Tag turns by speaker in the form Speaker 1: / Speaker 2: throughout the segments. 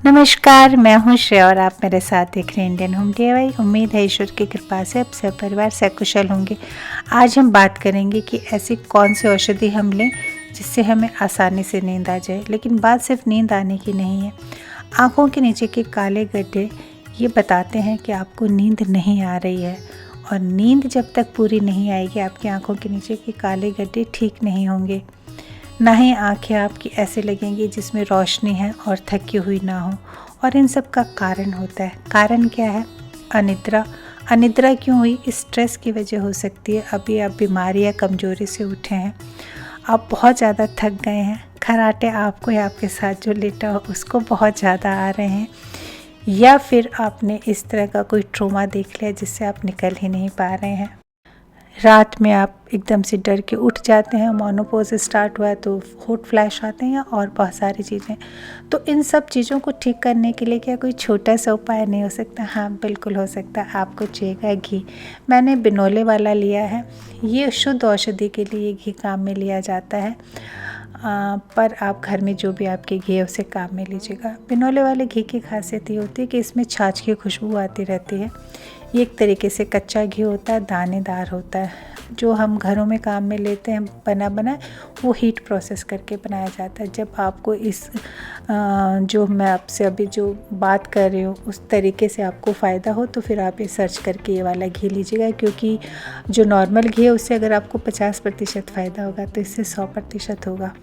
Speaker 1: नमस्कार, मैं हूं श्रेया और आप मेरे साथ देख रहे हैं इंडियन होम डीआईवाई। उम्मीद है ईश्वर की कृपा से आप सब परिवार सकुशल होंगे। आज हम बात करेंगे कि ऐसी कौन सी औषधि हम लें जिससे हमें आसानी से नींद आ जाए। लेकिन बात सिर्फ नींद आने की नहीं है। आँखों के नीचे के काले गड्ढे ये बताते हैं कि आपको नींद नहीं आ रही है, और नींद जब तक पूरी नहीं आएगी आपकी आँखों के नीचे के काले गड्ढे ठीक नहीं होंगे। ना ही आँखें आपकी ऐसे लगेंगी जिसमें रोशनी है और थकी हुई ना हो। और इन सब का कारण होता है। कारण क्या है? अनिद्रा। अनिद्रा क्यों हुई? स्ट्रेस की वजह हो सकती है। अभी आप बीमारी या कमज़ोरी से उठे हैं, आप बहुत ज़्यादा थक गए हैं, खर्राटे आपको या आपके साथ जो लेटा हो उसको बहुत ज़्यादा आ रहे हैं, या फिर आपने इस तरह का कोई ट्रॉमा देख लिया जिससे आप निकल ही नहीं पा रहे हैं। रात में आप एकदम से डर के उठ जाते हैं, मोनोपॉज स्टार्ट हुआ है तो हॉट फ्लैश आते हैं और बहुत सारी चीज़ें। तो इन सब चीज़ों को ठीक करने के लिए क्या कोई छोटा सा उपाय नहीं हो सकता? हाँ, बिल्कुल हो सकता है। आपको चाहिएगा घी। मैंने बिनोले वाला लिया है। ये शुद्ध औषधि के लिए घी काम में लिया जाता है, पर आप घर में जो भी आपके घी है उसे काम में लीजिएगा। बिनोले वाले घी की खासियत ये होती है कि इसमें छाछ की खुशबू आती रहती है। ये एक तरीके से कच्चा घी होता है, दानेदार होता है। जो हम घरों में काम में लेते हैं बना वो हीट प्रोसेस करके बनाया जाता है। जब आपको इस जो मैं आपसे अभी जो बात कर रही हूँ उस तरीके से आपको फ़ायदा हो तो फिर आप ये सर्च करके ये वाला घी लीजिएगा, क्योंकि जो नॉर्मल घी है उससे अगर आपको 50% फ़ायदा होगा तो इससे 100% होगा।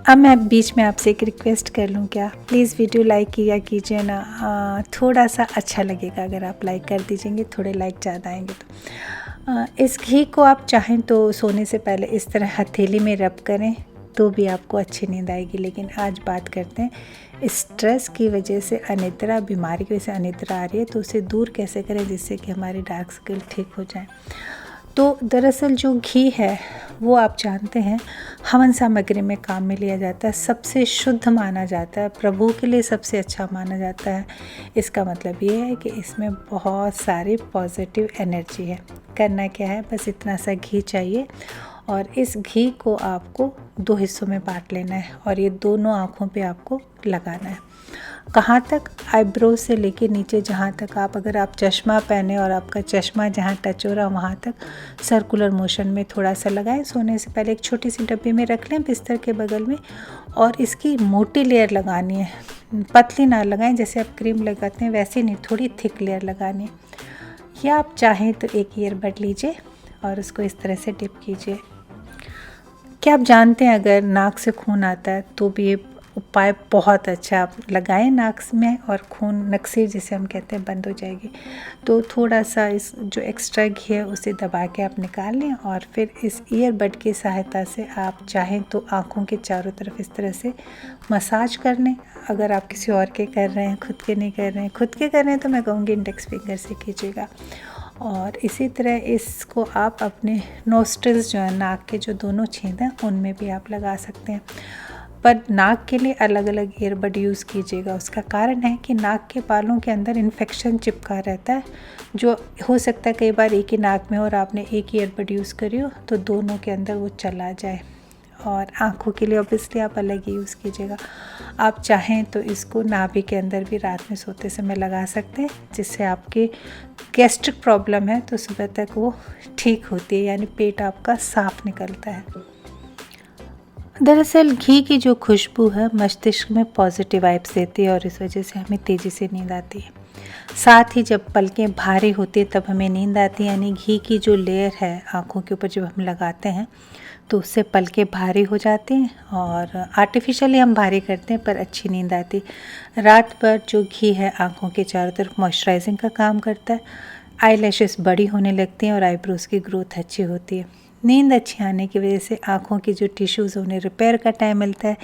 Speaker 1: अब मैं बीच में आपसे एक रिक्वेस्ट कर लूँ क्या? प्लीज़ वीडियो लाइक किया कीजिए ना, थोड़ा सा अच्छा लगेगा अगर आप लाइक कर दीजिएंगे। थोड़े लाइक ज़्यादा आएंगे तो इस घी को आप चाहें तो सोने से पहले इस तरह हथेली में रब करें तो भी आपको अच्छी नींद आएगी। लेकिन आज बात करते हैं स्ट्रेस की वजह से अनिद्रा, बीमारी की वजह से अनिद्रा आ रही है तो उसे दूर कैसे करें जिससे कि हमारी डार्क सर्कल ठीक हो जाए। तो दरअसल जो घी है वो आप जानते हैं हवन सामग्री में काम में लिया जाता है, सबसे शुद्ध माना जाता है, प्रभु के लिए सबसे अच्छा माना जाता है। इसका मतलब ये है कि इसमें बहुत सारी पॉजिटिव एनर्जी है। करना क्या है, बस इतना सा घी चाहिए और इस घी को आपको 2 हिस्सों में बांट लेना है और ये दोनों आँखों पे आपको लगाना है। कहाँ तक? आईब्रो से लेके नीचे जहाँ तक आप, अगर आप चश्मा पहने और आपका चश्मा जहाँ टच हो रहा वहाँ तक सर्कुलर मोशन में थोड़ा सा लगाएं। सोने से पहले एक छोटी सी डब्बी में रख लें बिस्तर के बगल में, और इसकी मोटी लेयर लगानी है, पतली ना लगाएं जैसे आप क्रीम लगाते हैं वैसे नहीं, थोड़ी थिक लेयर लगानी है। या आप चाहें तो एक ईयरबड लीजिए और उसको इस तरह से डिप कीजिए। क्या आप जानते हैं अगर नाक से खून आता है तो भी ये उपाय बहुत अच्छा, आप लगाएं नाक में और खून, नक्सीर जिसे हम कहते हैं, बंद हो जाएगी। तो थोड़ा सा इस जो एक्स्ट्रा घी है उसे दबा के आप निकाल लें और फिर इस ईयरबड की सहायता से आप चाहें तो आँखों के चारों तरफ इस तरह से मसाज कर लें। अगर आप किसी और के कर रहे हैं, खुद के नहीं कर रहे हैं, खुद के कर रहे हैं तो मैं कहूँगी इंडेक्स फिंगर से कीजिएगा। और इसी तरह इसको आप अपने नोस्ट्रिल्स जो है, नाक के जो दोनों छेद हैं उनमें भी आप लगा सकते हैं, पर नाक के लिए अलग अलग ईयरबड यूज़ कीजिएगा। उसका कारण है कि नाक के बालों के अंदर इन्फेक्शन चिपका रहता है, जो हो सकता है कई बार एक ही नाक में और आपने एक ईयरबड यूज़ करी हो तो दोनों के अंदर वो चला जाए। और आँखों के लिए ऑब्वियसली आप अलग ही यूज़ कीजिएगा। आप चाहें तो इसको नाभि के अंदर भी रात में सोते समय लगा सकते हैं, जिससे आपके गैस्ट्रिक प्रॉब्लम है तो सुबह तक वो ठीक होती है, यानी पेट आपका साफ निकलता है। दरअसल घी की जो खुशबू है मस्तिष्क में पॉजिटिव वाइब्स देती है और इस वजह से हमें तेज़ी से नींद आती है। साथ ही जब पलकें भारी होती है तब हमें नींद आती है, यानी घी की जो लेयर है आँखों के ऊपर जब हम लगाते हैं तो उससे पलकें भारी हो जाती हैं और आर्टिफिशियली हम भारी करते हैं पर अच्छी नींद आती। रात भर जो घी है आँखों के चारों तरफ मॉइस्चराइजिंग का काम करता है, आईलैशेस बड़ी होने लगती हैं और आईब्रोज की ग्रोथ अच्छी होती है। नींद अच्छी आने की वजह से आँखों की जो टिश्यूज़ उन्हें रिपेयर का टाइम मिलता है,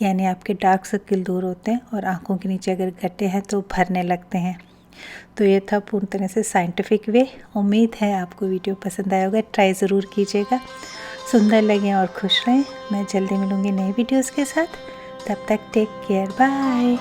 Speaker 1: यानी आपके डार्क सर्किल दूर होते हैं और आँखों के नीचे अगर गड्ढे हैं तो भरने लगते हैं। तो ये था पूर्ण तरह से साइंटिफिक वे। उम्मीद है आपको वीडियो पसंद आया होगा, ट्राई ज़रूर कीजिएगा। सुंदर लगे और खुश रहें। मैं जल्दी मिलूँगी नई वीडियोज़ के साथ, तब तक टेक केयर, बाय।